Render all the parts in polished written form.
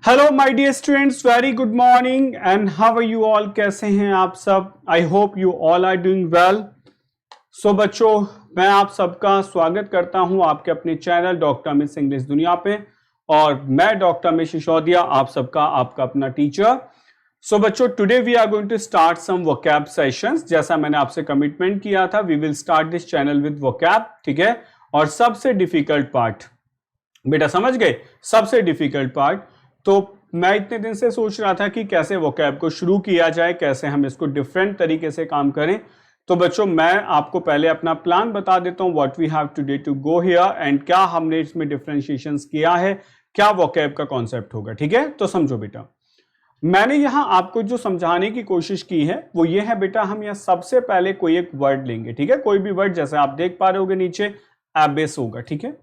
Hello my dear students, very good morning and how are you all. कैसे हैं आप सब? I hope you all are doing well. So बच्चों, मैं आप सबका स्वागत करता हूं आपके अपने चैनल डॉक्टर अमित इंग्लिश दुनिया पे। और मैं डॉक्टर अमित सिसोदिया, आप सबका आपका अपना टीचर। सो बच्चों, today we are going to start some vocab sessions. जैसा मैंने आपसे कमिटमेंट किया था, we will start this channel with vocab, ठीक है। और सबसे डिफिकल्ट पार्ट, बेटा समझ गए, सबसे डिफिकल्ट पार्ट। तो मैं इतने दिन से सोच रहा था कि कैसे वोकैब को शुरू किया जाए, कैसे हम इसको डिफरेंट तरीके से काम करें। तो बच्चों, मैं आपको पहले अपना प्लान बता देता हूं, what we have today to go here and क्या हमने इसमें डिफरेंशिएशंस किया है, क्या वोकैब का कॉन्सेप्ट होगा, ठीक है। तो समझो बेटा, मैंने यहां आपको जो समझाने की कोशिश की है वो ये है बेटा, हम यहां सबसे पहले कोई एक वर्ड लेंगे, ठीक है। कोई भी वर्ड, जैसे आप देख पा रहे होगे नीचे एबिस होगा, ठीक है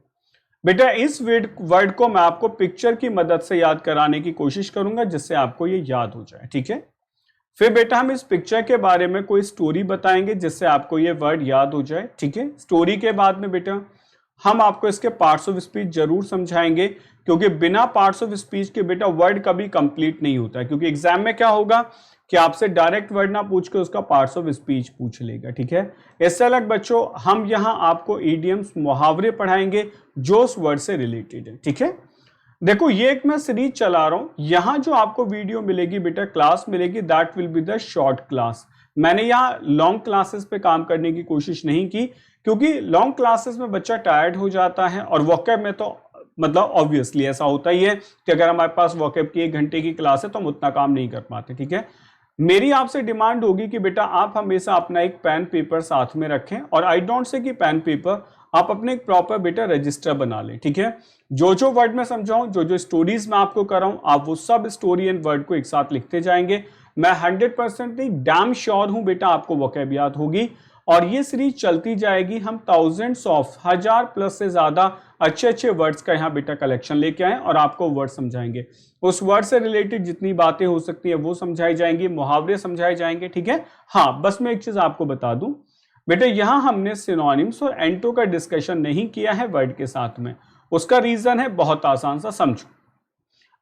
बेटा। इस वर्ड को मैं आपको पिक्चर की मदद से याद कराने की कोशिश करूंगा, जिससे आपको ये याद हो जाए, ठीक है। फिर बेटा हम इस पिक्चर के बारे में कोई स्टोरी बताएंगे, जिससे आपको ये वर्ड याद हो जाए, ठीक है। स्टोरी के बाद में बेटा हम आपको इसके पार्ट्स ऑफ स्पीच जरूर समझाएंगे, क्योंकि बिना पार्ट्स ऑफ स्पीच के बेटा वर्ड कभी कंप्लीट नहीं होता है। क्योंकि एग्जाम में क्या होगा कि आपसे डायरेक्ट वर्ड ना पूछ के उसका पार्ट्स ऑफ स्पीच पूछ लेगा, ठीक है। इससे अलग बच्चों, हम यहां आपको इडियम्स, मुहावरे पढ़ाएंगे जो उस वर्ड से रिलेटेड है, ठीक है। देखो, ये एक मैं सीरीज चला रहा हूं, यहां जो आपको वीडियो मिलेगी बेटा, क्लास मिलेगी, that will be the short class. मैंने यहां लॉन्ग क्लासेस पे काम करने की कोशिश नहीं की, क्योंकि लॉन्ग क्लासेस में बच्चा टायर्ड हो जाता है। और वोकैब में तो मतलब ऑब्वियसली ऐसा होता ही है कि अगर हमारे पास वोकैब की 1 घंटे की क्लास है तो हम उतना काम नहीं कर पाते, ठीक है। मेरी आपसे डिमांड होगी कि बेटा आप हमेशा अपना एक पेन पेपर साथ में रखें, और आई डोंट से कि पेन पेपर, आप अपने एक प्रॉपर बेटा रजिस्टर बना लें, ठीक है। जो जो वर्ड मैं समझाऊं, जो जो स्टोरीज मैं आपको कराऊं, आप वो सब स्टोरी एंड वर्ड को एक साथ लिखते जाएंगे। मैं 100% नहीं, डैम श्योर हूं बेटा आपको वोकैब याद होगी। और ये सीरीज चलती जाएगी, हम थाउजेंड्स ऑफ, 1000+ से ज्यादा अच्छे अच्छे वर्ड्स का यहाँ बेटा कलेक्शन लेके आए और आपको वर्ड समझाएंगे। उस वर्ड से रिलेटेड जितनी बातें हो सकती है वो समझाई जाएंगी, मुहावरे समझाए जाएंगे, ठीक है। हाँ, बस मैं एक चीज आपको बता दूं बेटा, यहां हमने सिनोनिम्स और एंटो का डिस्कशन नहीं किया है वर्ड के साथ में। उसका रीजन है बहुत आसान सा, समझो।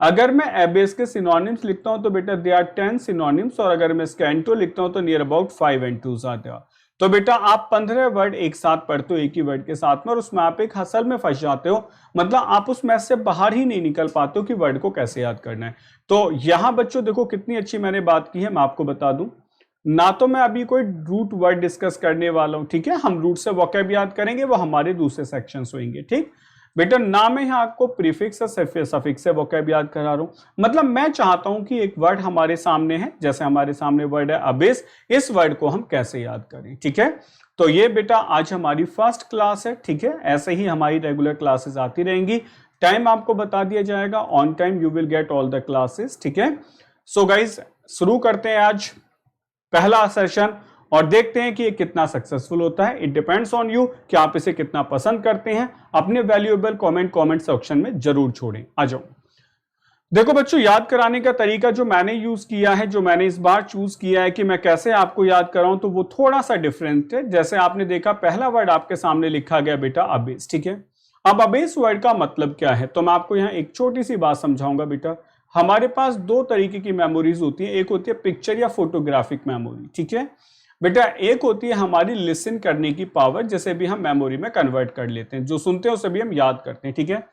अगर मैं एबेस के सिनोनिम्स लिखता हूं तो बेटा दे आर 10 सिनोनिम्स, और अगर मैं इसका एंटो लिखता हूं तो नियर अबाउट 5 एंटोस आते हैं। तो बेटा आप 15 वर्ड एक साथ पढ़ते हो एक ही वर्ड के साथ में, और उसमें आप एक हसल में फंस जाते हो। मतलब आप उस मैथ से बाहर ही नहीं निकल पाते हो कि वर्ड को कैसे याद करना है। तो यहां बच्चों देखो कितनी अच्छी मैंने बात की है, मैं आपको बता दूं ना, तो मैं अभी कोई रूट वर्ड डिस्कस करने वाला हूं, ठीक है। हम रूट से वोकैब याद करेंगे, वो हमारे दूसरे सेक्शंस होंगे, ठीक बेटा। ना मैं यहाँ आपको प्रीफिक्स और सफिक्स से वोकैब याद करा रहा हूं। मतलब मैं चाहता हूं कि एक वर्ड हमारे सामने है, जैसे हमारे सामने वर्ड है अबिस, इस वर्ड को हम कैसे याद करें, ठीक है। तो ये बेटा आज हमारी फर्स्ट क्लास है, ठीक है। ऐसे ही हमारी रेगुलर क्लासेस आती रहेंगी, टाइम आपको बता दिया जाएगा, on time you will get all the classes, ठीक है। सो गाइज, शुरू करते हैं आज पहला सेशन और देखते हैं कि ये कितना सक्सेसफुल होता है। इट डिपेंड्स ऑन यू कि आप इसे कितना पसंद करते हैं। अपने वैल्यूएबल कमेंट सेक्शन में जरूर छोड़ें। आ जाओ। देखो बच्चों, याद कराने का तरीका जो मैंने यूज किया है, जो मैंने इस बार चूज किया है कि मैं कैसे आपको याद कराऊं, तो वो थोड़ा सा डिफरेंट है। जैसे आपने देखा, पहला वर्ड आपके सामने लिखा गया बेटा अबेस, ठीक है। अब अबेस वर्ड का मतलब क्या है, तो मैं आपको यहाँ एक छोटी सी बात समझाऊंगा बेटा। हमारे पास 2 तरीके की मेमोरीज होती है, एक होती है पिक्चर या फोटोग्राफिक मेमोरी, ठीक है बेटा। एक होती है हमारी लिसन करने की पावर, जैसे भी हम मेमोरी में कन्वर्ट कर लेते हैं, जो सुनते हैं उसे भी हम याद करते हैं, ठीक है।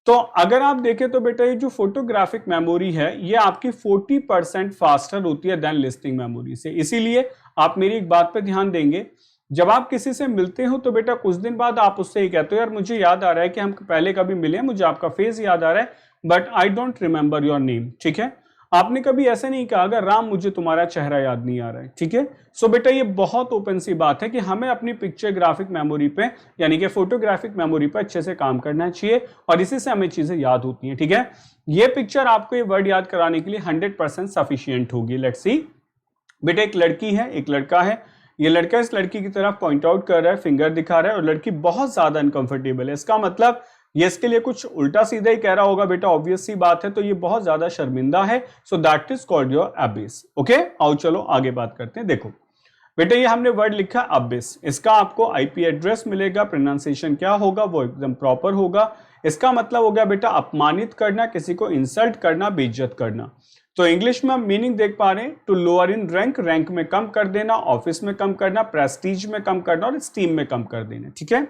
तो अगर आप देखें तो बेटा ये जो फोटोग्राफिक मेमोरी है, ये आपकी 40% फास्टर होती है देन लिस्निंग मेमोरी से। इसीलिए आप मेरी एक बात पे ध्यान देंगे, जब आप किसी से मिलते हो तो बेटा कुछ दिन बाद आप उससे ये कहते हो, यार मुझे याद आ रहा है कि हम पहले कभी मिले हैं, मुझे आपका फेस याद आ रहा है, but I don't remember your name, ठीक है। आपने कभी ऐसे नहीं कहा, अगर राम मुझे तुम्हारा चेहरा याद नहीं आ रहा है, ठीक है। सो बेटा ये बहुत ओपन सी बात है कि हमें अपनी पिक्चर ग्राफिक मेमोरी पे, यानी कि फोटोग्राफिक मेमोरी पे अच्छे से काम करना चाहिए, और इसी से हमें चीजें याद होती हैं, ठीक है। ये पिक्चर आपको ये वर्ड याद कराने के लिए 100% सफिशियंट होगी। लेट्स सी बेटा, एक लड़की है, एक लड़का है। ये लड़का इस लड़की की तरफ पॉइंट आउट कर रहा है, फिंगर दिखा रहा है, और लड़की बहुत ज्यादा अनकंफर्टेबल है। इसका मतलब ये इसके लिए कुछ उल्टा सीधा ही कह रहा होगा बेटा, ऑब्वियस सी बात है। तो ये बहुत ज्यादा शर्मिंदा है, so that is called your Abish, okay. आओ चलो आगे बात करते हैं। देखो बेटा, ये हमने वर्ड लिखा अबिस, इसका आपको आईपी एड्रेस मिलेगा, प्रोनाउंसिएशन क्या होगा वो एकदम प्रॉपर होगा। इसका मतलब हो गया बेटा अपमानित करना, किसी को इंसल्ट करना, बेइज्जत करना। तो इंग्लिश में हम मीनिंग देख पा रहे हैं, to lower in rank, rank में कम कर देना, ऑफिस में कम करना, प्रेस्टीज में कम करना और स्टीम में कम कर देना। ठीक है,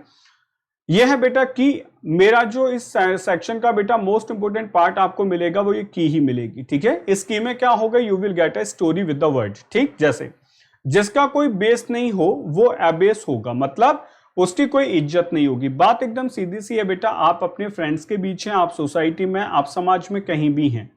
यह है बेटा की। मेरा जो इस सेक्शन का बेटा मोस्ट इंपोर्टेंट पार्ट आपको मिलेगा वो ये की ही मिलेगी। ठीक है, इस की में क्या होगा, you will get a story with the word. ठीक, जैसे जिसका कोई बेस नहीं हो वो अबेस होगा, मतलब उसकी कोई इज्जत नहीं होगी। बात एकदम सीधी सी है बेटा, आप अपने फ्रेंड्स के बीच हैं, आप सोसाइटी में, आप समाज में कहीं भी हैं,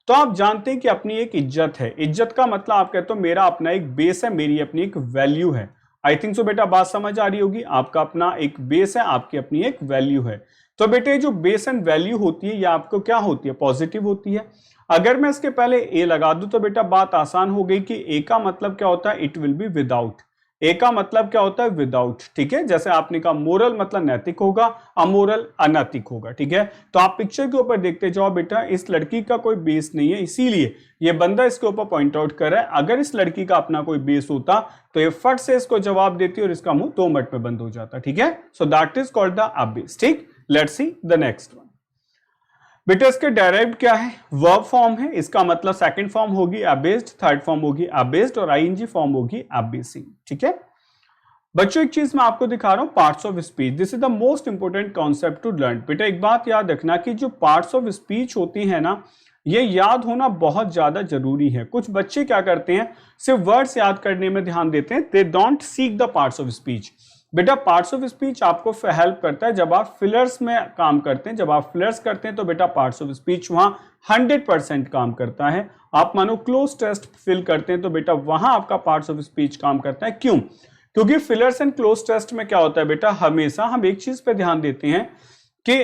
तो आप जानते हैं कि अपनी एक इज्जत है। इज्जत का मतलब आप कहते हो मेरा अपना एक बेस है, मेरी अपनी एक वैल्यू है। आई थिंक सो बेटा बात समझ आ रही होगी, आपका अपना एक बेस है, आपकी अपनी एक वैल्यू है। तो बेटे जो बेस एंड वैल्यू होती है ये आपको क्या होती है, पॉजिटिव होती है। अगर मैं इसके पहले ए लगा दूं तो बेटा बात आसान हो गई कि ए का मतलब क्या होता है, इट विल बी विदाउट। ए का मतलब क्या होता है, विदाउट। ठीक है, जैसे आपने कहा मोरल मतलब नैतिक होगा, अमोरल अनैतिक होगा। ठीक है, तो आप पिक्चर के ऊपर देखते जाओ बेटा, इस लड़की का कोई बेस नहीं है, इसीलिए ये बंदा इसके ऊपर पॉइंट आउट कर रहा है। अगर इस लड़की का अपना कोई बेस होता तो ये फट से इसको जवाब देती और इसका मुंह 2 मिनट में बंद हो जाता। ठीक है, so that is called the abase. ठीक, let's see the next one. बेटा इसके डायरेक्ट क्या है, वर्ब फॉर्म है, इसका मतलब सेकंड फॉर्म होगी अबेस्ड, थर्ड फॉर्म होगी अबेस्ड और आईएनजी फॉर्म होगी अबेसिंग। ठीक है बच्चों, एक चीज मैं आपको दिखा रहा हूं, parts of speech. This is the most important concept to learn. बेटा एक बात याद रखना कि जो पार्ट्स ऑफ स्पीच होती है ना, ये याद होना बहुत ज्यादा जरूरी है। कुछ बच्चे क्या करते हैं, सिर्फ वर्ड्स याद करने में ध्यान देते हैं, they don't seek the parts of speech. बेटा पार्ट्स ऑफ स्पीच आपको हेल्प करता है जब आप फिलर्स में काम करते हैं। जब आप फिलर्स करते हैं तो बेटा पार्ट्स ऑफ स्पीच वहां 100% काम करता है। आप मानो क्लोज टेस्ट फिल करते हैं तो बेटा वहां आपका पार्ट्स ऑफ स्पीच काम करता है। क्यों? क्योंकि फिलर्स एंड क्लोज टेस्ट में क्या होता है बेटा, हमेशा हम एक चीज पे ध्यान देते हैं कि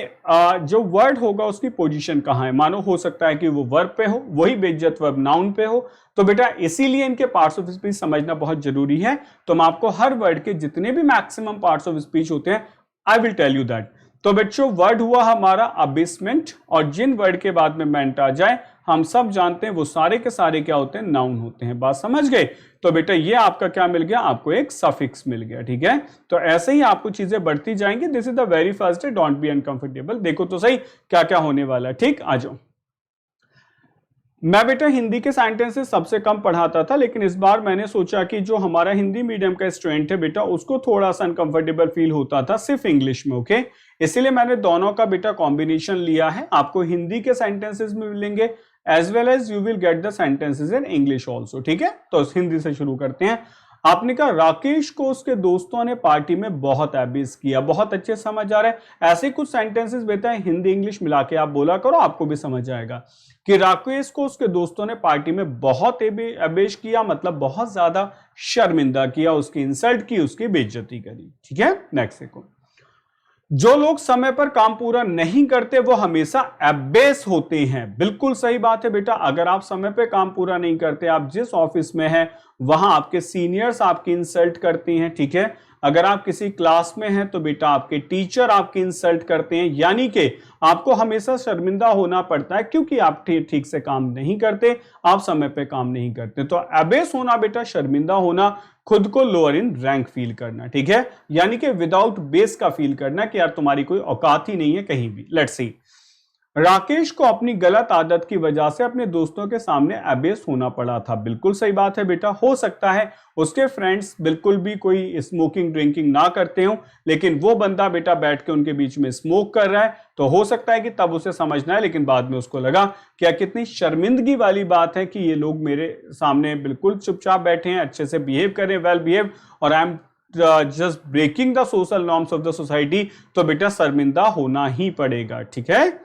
जो वर्ड होगा उसकी पोजीशन कहां है। मानो हो सकता है कि वो वर्ब पे हो, वही बेइज्जत वर्ब नाउन पे हो, तो बेटा इसीलिए इनके पार्ट्स ऑफ स्पीच समझना बहुत जरूरी है। तो मैं आपको हर वर्ड के जितने भी मैक्सिमम पार्ट्स ऑफ स्पीच होते हैं I will tell you that. तो बच्चों वर्ड हुआ हमारा अबेसमेंट, और जिन वर्ड के बाद में मेंट आ जाए हम सब जानते हैं वो सारे के सारे क्या होते हैं, नाउन होते हैं। बात समझ गए? तो बेटा ये आपका क्या मिल गया, आपको एक सफिक्स मिल गया। ठीक है, तो ऐसे ही आपको चीजें बढ़ती जाएंगी। This is the very first day, don't be uncomfortable. देखो तो सही क्या क्या होने वाला है। ठीक, आ जाओ। मैं बेटा हिंदी के सेंटेंसेस सबसे कम पढ़ाता था, लेकिन इस बार मैंने सोचा कि जो हमारा हिंदी मीडियम का स्टूडेंट है बेटा उसको थोड़ा सा अनकंफर्टेबल फील होता था सिर्फ इंग्लिश में। ओके, इसलिए मैंने दोनों का बेटा कॉम्बिनेशन लिया है। आपको हिंदी के सेंटेंसेस में मिलेंगे as well as you will get the sentences in English also. ठीक है, तो हिंदी से शुरू करते हैं। आपने कहा राकेश को उसके दोस्तों ने पार्टी में बहुत एबिस किया। बहुत अच्छे समझ आ रहा है। ऐसे कुछ सेंटेंसेस बेटा हिंदी इंग्लिश मिला के आप बोला करो, आपको भी समझ आएगा कि राकेश को उसके दोस्तों ने पार्टी में बहुत एबिस किया, मतलब बहुत ज्यादा शर्मिंदा किया, उसकी इंसल्ट की, उसकी बेइज्जती करी। ठीक है, नेक्स्ट देखो। जो लोग समय पर काम पूरा नहीं करते वो हमेशा एबेस होते हैं। बिल्कुल सही बात है बेटा। अगर आप समय पे काम पूरा नहीं करते, आप जिस ऑफिस में हैं वहां आपके सीनियर्स आपकी इंसल्ट करती हैं। ठीक है, अगर आप किसी क्लास में हैं तो बेटा आपके टीचर आपकी इंसल्ट करते हैं, यानी कि आपको हमेशा शर्मिंदा होना पड़ता है क्योंकि आप ठीक से काम नहीं करते, आप समय पे काम नहीं करते। तो एबेस होना बेटा शर्मिंदा होना, खुद को लोअर इन रैंक फील करना। ठीक है, यानी कि विदाउट बेस का फील करना कि यार तुम्हारी कोई औकात ही नहीं है कहीं भी। Let's see. राकेश को अपनी गलत आदत की वजह से अपने दोस्तों के सामने एबेस होना पड़ा था। बिल्कुल सही बात है बेटा। हो सकता है उसके फ्रेंड्स बिल्कुल भी कोई स्मोकिंग ड्रिंकिंग ना करते हो, लेकिन वो बंदा बेटा बैठ के उनके बीच में स्मोक कर रहा है, तो हो सकता है कि तब उसे समझना है, लेकिन बाद में उसको लगा क्या कितनी शर्मिंदगी वाली बात है कि ये लोग मेरे सामने बिल्कुल चुपचाप बैठे हैं, अच्छे से बिहेव करें, वेल बिहेव, और I am just breaking the social norms of the society. तो बेटा शर्मिंदा होना ही पड़ेगा। ठीक है,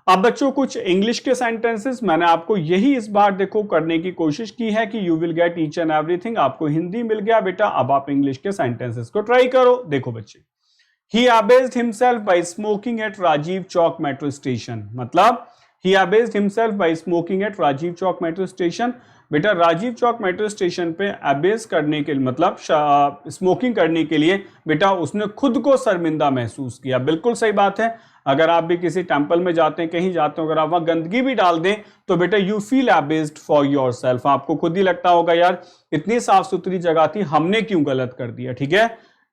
अब बच्चों कुछ इंग्लिश के सेंटेंसेस मैंने आपको यही इस बार देखो करने की कोशिश की है कि you will gate each and everything. आपको हिंदी मिल गया बेटा, अब आप इंग्लिश के सेंटेंसेस को ट्राई करो। देखो बच्चे, he abased himself by smoking at Rajiv Chowk metro station. मतलब he abased himself by smoking at Rajiv Chowk metro station. बेटा राजीव चौक मेट्रो स्टेशन पे अबेस करने के मतलब स्मोकिंग करने के लिए बेटा उसने खुद को शर्मिंदा महसूस किया। बिल्कुल सही बात है। अगर आप भी किसी टेंपल में जाते हैं, कहीं जाते हो, अगर आप वहां गंदगी भी डाल दें तो बेटा यू फील अबेस्ड फॉर योरसेल्फ। आपको खुद ही लगता होगा यार इतनी साफ सुथरी जगह थी, हमने क्यों गलत कर दिया। ठीक है,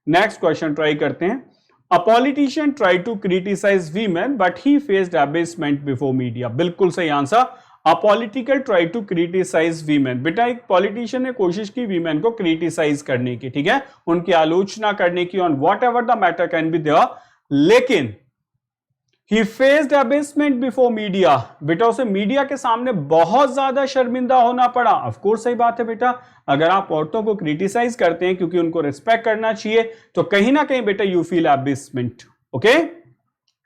नेक्स्ट क्वेश्चन ट्राई करते हैं। A politician try to criticise women but he faced abasement before media. बिल्कुल सही answer, a political try to criticise women. बेटा एक पॉलिटिशियन ने कोशिश की वीमेन को क्रिटिसाइज करने की, ठीक है, उनकी आलोचना करने की on whatever the matter can be there, लेकिन He faced abasement before media। बेटा उसे मीडिया के सामने बहुत ज्यादा शर्मिंदा होना पड़ा। ऑफ कोर्स सही बात है बेटा, अगर आप औरतों को क्रिटिसाइज करते हैं क्योंकि उनको रिस्पेक्ट करना चाहिए तो कहीं ना कहीं बेटा you feel abasement। Okay,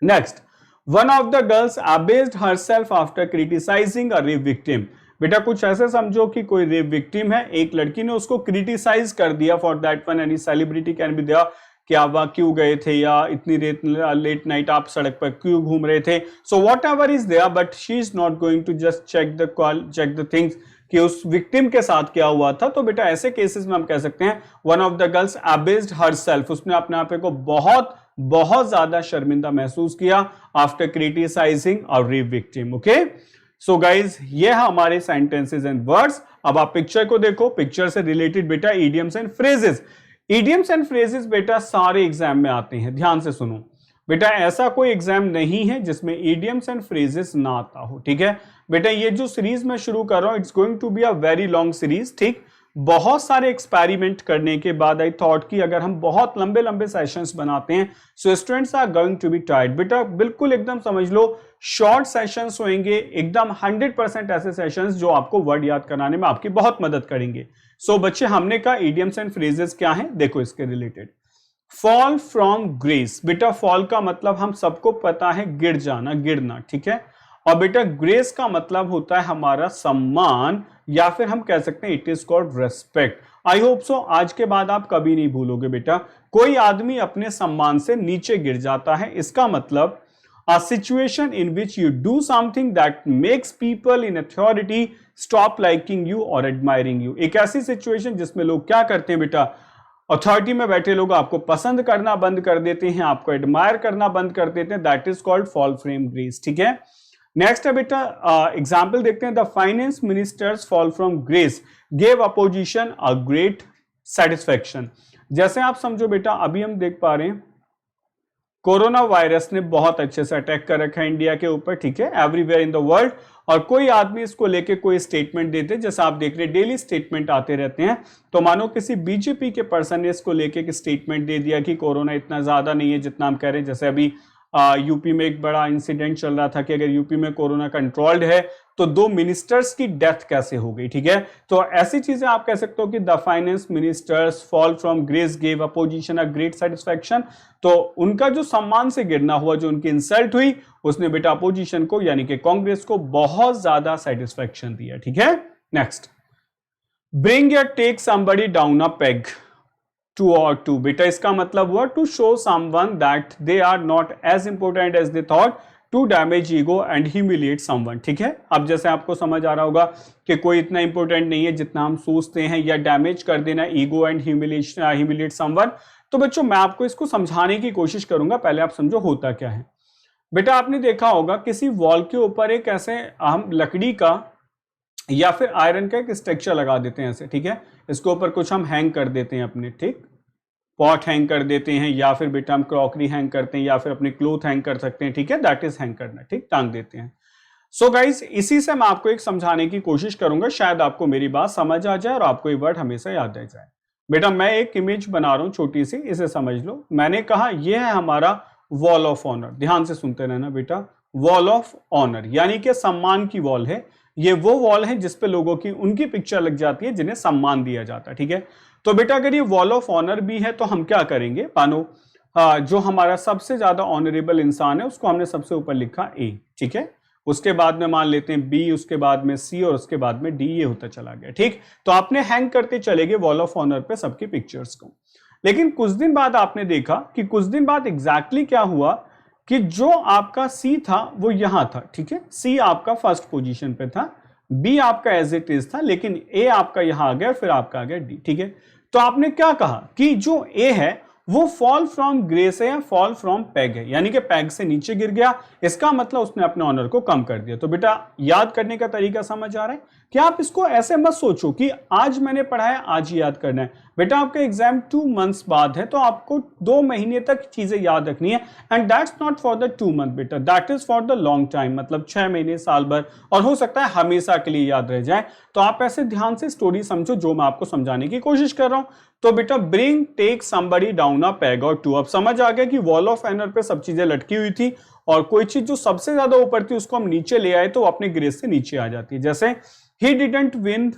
next, one of the girls abased herself after criticising a rape victim. बेटा कुछ ऐसे समझो कि कोई रेप विक्टिम है, एक लड़की ने उसको क्रिटिसाइज कर दिया, for that one any celebrity can be there, कि आप वहां क्यों गए थे या इतनी लेट नाइट आप सड़क पर क्यों घूम रहे थे, so whatever is there, but she is not going to just check the things कि उस विक्टिम के साथ क्या हुआ था। तो बेटा ऐसे केसेस में हम कह सकते हैं one of the girls abased herself, उसने अपने आप को बहुत बहुत ज्यादा शर्मिंदा महसूस किया after criticising a rape victim. Okay, so guys ये है हमारे सेंटेंसेस एंड वर्ड्स। अब आप पिक्चर को देखो, पिक्चर से रिलेटेड बेटा idioms and phrases. Idioms and phrases बेटा सारे एग्जाम में आते हैं, ध्यान से सुनो बेटा, ऐसा कोई एग्जाम नहीं है जिसमें इडियम्स एंड फ्रेजेस ना आता हो, ठीक है बेटा। ये जो सीरीज मैं शुरू कर रहा हूं it's going to be a very long series, ठीक। बहुत सारे एक्सपेरिमेंट करने के बाद आई थॉट कि अगर हम बहुत लंबे लंबे सेशंस बनाते हैं so students are going to be tired. बेटा बिल्कुल एकदम समझ लो शॉर्ट सेशंस होंगे, एकदम 100% ऐसे सेशंस जो आपको वर्ड याद कराने में आपकी बहुत मदद करेंगे। सो बच्चे हमने कहा इडियम्स एंड फ्रेजेस क्या हैं, देखो इसके रिलेटेड। फॉल फ्रॉम ग्रेस, बेटा फॉल का मतलब हम सबको पता है गिर जाना, गिरना, ठीक है। और बेटा ग्रेस का मतलब होता है हमारा सम्मान, या फिर हम कह सकते हैं it is called respect. I hope so आज के बाद आप कभी नहीं भूलोगे बेटा, कोई आदमी अपने सम्मान से नीचे गिर जाता है, इसका मतलब a situation in which you do something that makes people in authority stop liking you or admiring you। एक ऐसी सिचुएशन जिसमें लोग क्या करते हैं बेटा, अथॉरिटी में बैठे लोग आपको पसंद करना बंद कर देते हैं, आपको एडमायर करना बंद कर देते हैं, that is called fall from grace, ठीक है। नेक्स्ट है बेटा एग्जाम्पल देखते हैं, the finance ministers fall from grace gave opposition a great satisfaction. जैसे आप समझो बेटा अभी हम देख पा रहे हैं कोरोना वायरस ने बहुत अच्छे से अटैक कर रखा है इंडिया के ऊपर, ठीक है, एवरीवेयर इन द वर्ल्ड, और कोई आदमी इसको लेके कोई स्टेटमेंट देते, जैसे आप देख रहे हैं डेली स्टेटमेंट आते रहते हैं, तो मानो किसी बीजेपी के पर्सन ने इसको लेके एक स्टेटमेंट दे दिया कि कोरोना इतना ज्यादा नहीं है जितना हम कह रहे हैं। जैसे अभी यूपी में एक बड़ा इंसिडेंट चल रहा था कि अगर यूपी में कोरोना कंट्रोल्ड है तो 2 मिनिस्टर्स की डेथ कैसे हो गई, ठीक है। तो ऐसी चीजें आप कह सकते हो कि the finance ministers fall from grace gave opposition a great satisfaction. तो उनका जो सम्मान से गिरना हुआ, जो उनकी इंसल्ट हुई, उसने बेटा अपोजिशन को यानी कि कांग्रेस को बहुत ज्यादा सेटिस्फैक्शन दिया, ठीक है। नेक्स्ट, ब्रिंग या take somebody down a peg two और टू। बेटा इसका मतलब हुआ to show someone that they are not as important as they thought, to damage ego and humiliate someone, ठीक है। अब जैसे आपको समझ आ रहा होगा कि कोई इतना इंपॉर्टेंट नहीं है जितना हम सोचते हैं, या डैमेज कर देना ईगो एंड ह्यूमिलिएट समवन। तो बच्चों मैं आपको इसको समझाने की कोशिश करूंगा, पहले आप समझो होता क्या है। बेटा आपने देखा होगा किसी वॉल के ऊपर एक ऐसे हम लकड़ी का या फिर आयरन का एक स्ट्रक्चर लगा देते हैं ऐसे, ठीक है, इसके ऊपर कुछ हम हैंग कर देते हैं अपने, ठीक, पॉट हैंग कर देते हैं, या फिर बेटा हम क्रॉकरी हैंग करते हैं, या फिर अपने क्लोथ हैंग कर सकते हैं, ठीक है, दैट इज हैंग करना, ठीक, टांग देते हैं। सो गाइस इसी से मैं आपको एक समझाने की कोशिश करूंगा, शायद आपको मेरी बात समझ आ जाए और आपको ये वर्ड हमेशा याद रह जाए। बेटा मैं एक इमेज बना रहा हूं छोटी सी, इसे समझ लो। मैंने कहा यह है हमारा वॉल ऑफ ऑनर, ध्यान से सुनते रहना बेटा, वॉल ऑफ ऑनर यानी कि सम्मान की वॉल है। ये वो वॉल है जिसपे लोगों की उनकी पिक्चर लग जाती है जिन्हें सम्मान दिया जाता है, ठीक है। तो बेटा अगर ये वॉल ऑफ ऑनर भी है तो हम क्या करेंगे, मानो जो हमारा सबसे ज्यादा ऑनरेबल इंसान है उसको हमने सबसे ऊपर लिखा ए, ठीक है, उसके बाद में मान लेते हैं बी, उसके बाद में सी और उसके बाद में डी, ये होता चला गया, ठीक। तो आपने हैंग करते चले गए वॉल ऑफ ऑनर पे सबकी पिक्चर्स को। लेकिन कुछ दिन बाद आपने देखा कि कुछ दिन बाद एग्जैक्टली क्या हुआ कि जो आपका सी था वो यहां था, ठीक है, सी आपका फर्स्ट पोजीशन पे था, बी आपका एज इट इज था, लेकिन ए आपका यहां आ गया, फिर आपका आ गया डी, ठीक है। तो आपने क्या कहा कि जो ए है वो फॉल फ्रॉम ग्रेस है या फॉल फ्रॉम पैग है, यानी कि पैग से नीचे गिर गया, इसका मतलब उसने अपने ऑनर को कम कर दिया। तो बेटा याद करने का तरीका समझ आ रहा है कि आप इसको ऐसे मत सोचो कि आज मैंने पढ़ा है आज ही याद करना है। बेटा आपका एग्जाम 2 मंथ्स बाद है तो आपको 2 महीने तक चीजें याद रखनी है, and that's not for the 2 month बेटा, that is for the long time, मतलब 6 महीने साल भर, और हो सकता है हमेशा के लिए याद रह जाए। तो आप ऐसे ध्यान से स्टोरी समझो जो मैं आपको समझाने की कोशिश कर रहा हूं। तो बेटा bring take somebody down a peg और 2, अब समझ आ गया कि वॉल ऑफ ऑनर पे सब चीजें लटकी हुई थी और कोई चीज जो सबसे ज्यादा ऊपर थी उसको हम नीचे ले आए तो अपने ग्रेस से नीचे आ जाती है। जैसे he didn't win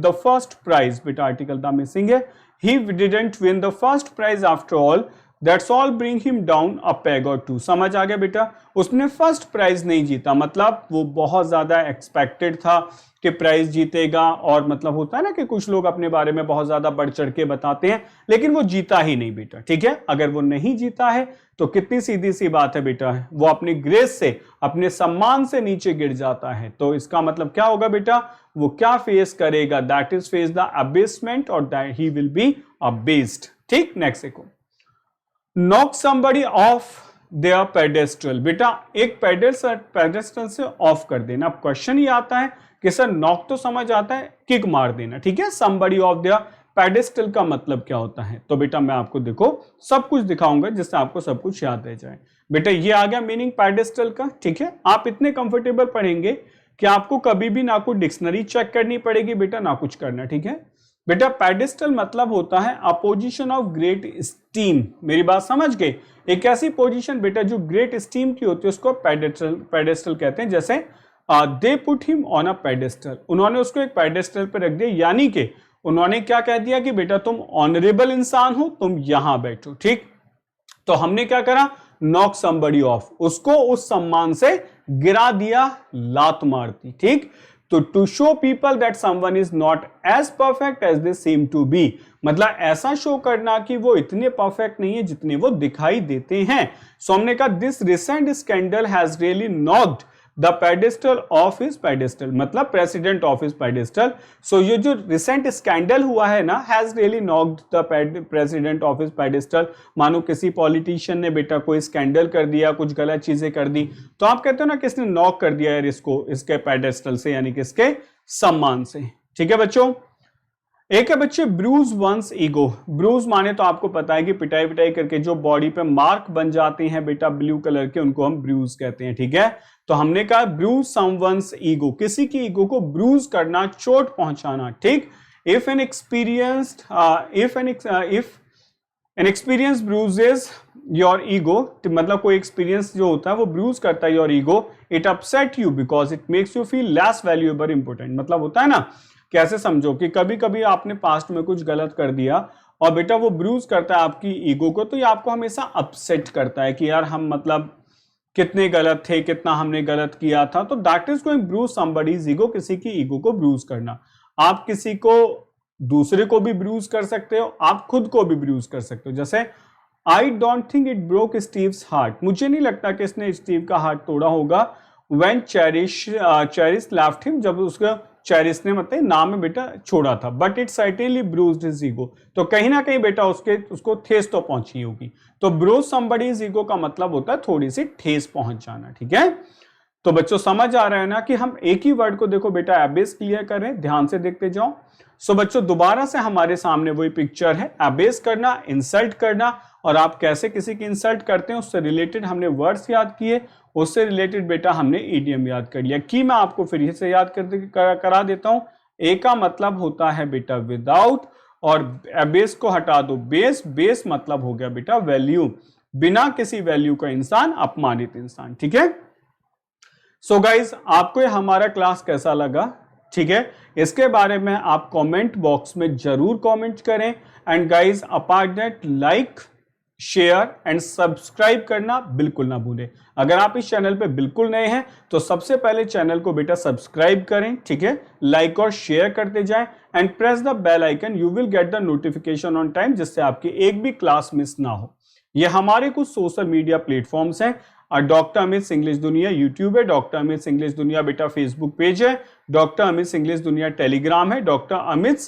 the first prize, बेटा आर्टिकल था मिसिंग है, he didn't win the first prize after all, that's all bring him down a peg or 2। समझ आ गया बेटा, उसने फर्स्ट प्राइज नहीं जीता, मतलब वो बहुत ज्यादा एक्सपेक्टेड था कि प्राइज जीतेगा, और मतलब होता है ना कि कुछ लोग अपने बारे में बहुत ज्यादा बढ़ चढ़ के बताते हैं, लेकिन वो जीता ही नहीं बेटा। ठीक है, अगर वो नहीं जीता है तो कितनी सीधी सी बात है बेटा, वो अपनी ग्रेस से, अपने सम्मान से नीचे गिर जाता है। तो इसका मतलब क्या होगा बेटा, वो क्या फेस करेगा, दैट इज फेस द अबेसमेंट और दैट ही विल बी अबेस्ड। ठीक, नेक्स्ट देखो, knock somebody of their pedestal, बेटा एक पेडेस्टल से ऑफ कर देना। अब क्वेश्चन ये आता है कि सर नॉक तो समझ आता है, किक मार देना, ठीक है, समबडी ऑफ देयर पेडेस्टल का मतलब क्या होता है। तो बेटा मैं आपको देखो सब कुछ दिखाऊंगा जिससे आपको सब कुछ याद रह जाए। बेटा ये आ गया मीनिंग पेडेस्टल का। ठीक है, आप इतने कंफर्टेबल पढ़ेंगे कि आपको कभी भी ना कोई डिक्शनरी चेक करनी पड़ेगी बेटा, ना कुछ करना। ठीक है बेटा, पेडेस्टल मतलब होता है a position of great steam. मेरी बात समझ गए, एक ऐसी पोजीशन बेटा जो ग्रेट स्टीम की होती है उसको पेडेस्टल कहते हैं। जैसे they put him on a pedestal, उन्होंने उसको एक पेडेस्टल पर रख दिया, यानी कि उन्होंने क्या कह दिया कि बेटा तुम ऑनरेबल इंसान हो, तुम यहां बैठो। ठीक, तो हमने क्या करा, नॉक समबडी ऑफ, उसको उस सम्मान से गिरा दिया, लात मार दी। ठीक, तो to show people that someone is not as perfect as they seem to be, मतलब ऐसा शो करना कि वो इतने परफेक्ट नहीं है जितने वो दिखाई देते हैं। सो हमने कहा this recent scandal has really knocked the pedestal of his pedestal, मतलब प्रेसिडेंट ऑफ हिज पेडेस्टल। सो ये जो रिसेंट स्कैंडल हुआ है ना, has really knocked the president of his pedestal, मानो किसी पॉलिटिशियन ने बेटा कोई स्कैंडल कर दिया, कुछ गलत चीजें कर दी, तो आप कहते हो ना किसने नॉक कर दिया यार इसको, इसके पेडेस्टल से, यानी कि इसके सम्मान से। ठीक है बच्चों, एक है बच्चे ब्रूज वंस ईगो। ब्रूज माने तो आपको पता है कि पिटाई पिटाई करके जो बॉडी पे मार्क बन जाते हैं बेटा ब्लू कलर के, उनको हम ब्रूज कहते हैं। ठीक है, तो हमने कहा ब्रूज समवंस ईगो, किसी की ईगो को ब्रूज करना, चोट पहुंचाना। ठीक, if an experience bruises your ego, मतलब कोई एक्सपीरियंस जो होता है वो ब्रूज करता है your ego, it upset you because it makes you feel less valuable important. मतलब होता है ना, कैसे समझो कि कभी कभी आपने पास्ट में कुछ गलत कर दिया और बेटा वो ब्रूज करता है आपकी ईगो को, तो ये आपको हमेशा अपसेट करता है कि यार हम मतलब कितने गलत थे, कितना हमने गलत किया था। तो that is going bruise somebody's ego, किसी की ईगो को ब्रूज करना। आप किसी को, दूसरे को भी ब्रूज कर सकते हो, आप खुद को भी ब्रूज कर सकते हो। जैसे I don't think it broke Steve's heart, मुझे नहीं लगता कि इसने स्टीव का हार्ट तोड़ा होगा। व्हेन चेरिश लेफ्ट हिम, जब उसका चेरिस ने मतलब नाम में बेटा छोड़ा था, but it certainly bruised his ego, तो कहीं ना कहीं बेटा उसको ठेस तो पहुंची होगी। तो ब्रूज समबडीज ईगो का मतलब होता है थोड़ी सी ठेस पहुंच जाना। ठीक है, तो बच्चों समझ आ रहा है ना कि हम एक ही वर्ड को देखो बेटा एबेस क्लियर कर रहे हैं, ध्यान से देखते जाओ। सो बच्चों दोबारा से हमारे सामने वही पिक्चर है, एबेस करना, इंसल्ट करना, और आप कैसे किसी की इंसल्ट करते हैं उससे रिलेटेड हमने वर्ड्स याद किए, उससे रिलेटेड बेटा हमने ईडियम याद कर लिया। कि मैं आपको फिर से याद करा देता हूं। ए का मतलब होता है बेटा विदाउट, और बेस को हटा दो, बेस, बेस मतलब हो गया बेटा वैल्यू, बिना किसी वैल्यू का इंसान, अपमानित इंसान। ठीक है, सो गाइज आपको ये हमारा क्लास कैसा लगा, ठीक है, इसके बारे में आप कमेंट बॉक्स में जरूर कमेंट करें। And guys apart that like, share and subscribe करना बिल्कुल ना भूलें। अगर आप इस चैनल पे बिल्कुल नए हैं तो सबसे पहले चैनल को बेटा सब्सक्राइब करें, ठीक है, लाइक और शेयर करते जाएं and press the bell icon, you will get the notification on time, जिससे आपकी एक भी क्लास मिस ना हो। ये हमारे कुछ सोशल मीडिया प्लेटफॉर्म्स हैं, डॉक्टर अमित इंग्लिश दुनिया यूट्यूब है, डॉक्टर अमित इंग्लिश दुनिया बेटा फेसबुक पेज है, डॉक्टर अमित इंग्लिश दुनिया टेलीग्राम है, डॉक्टर अमित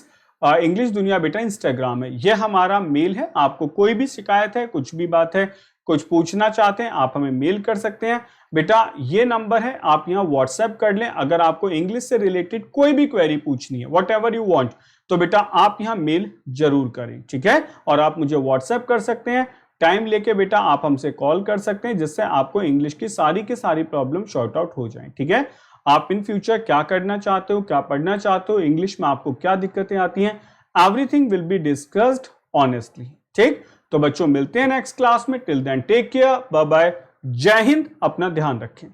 इंग्लिश दुनिया बेटा इंस्टाग्राम है। यह हमारा मेल है। आपको कोई भी शिकायत है, कुछ भी बात है, कुछ पूछना चाहते हैं आप हमें मेल कर सकते हैं। बेटा ये नंबर है, आप यहाँ व्हाट्सएप कर लें। अगर आपको इंग्लिश से रिलेटेड कोई भी क्वेरी पूछनी है, वट एवर यू वॉन्ट, तो बेटा आप यहाँ मेल जरूर करें, ठीक है। और आप मुझे व्हाट्सएप कर सकते हैं, टाइम लेके बेटा आप हमसे कॉल कर सकते हैं, जिससे आपको इंग्लिश की सारी प्रॉब्लम सॉर्ट आउट हो जाए, ठीक है। आप इन फ्यूचर क्या करना चाहते हो, क्या पढ़ना चाहते हो, इंग्लिश में आपको क्या दिक्कतें आती हैं, everything will be discussed honestly, ठीक। तो बच्चों मिलते हैं नेक्स्ट क्लास में, till then take care, bye bye, जय हिंद, अपना ध्यान रखें।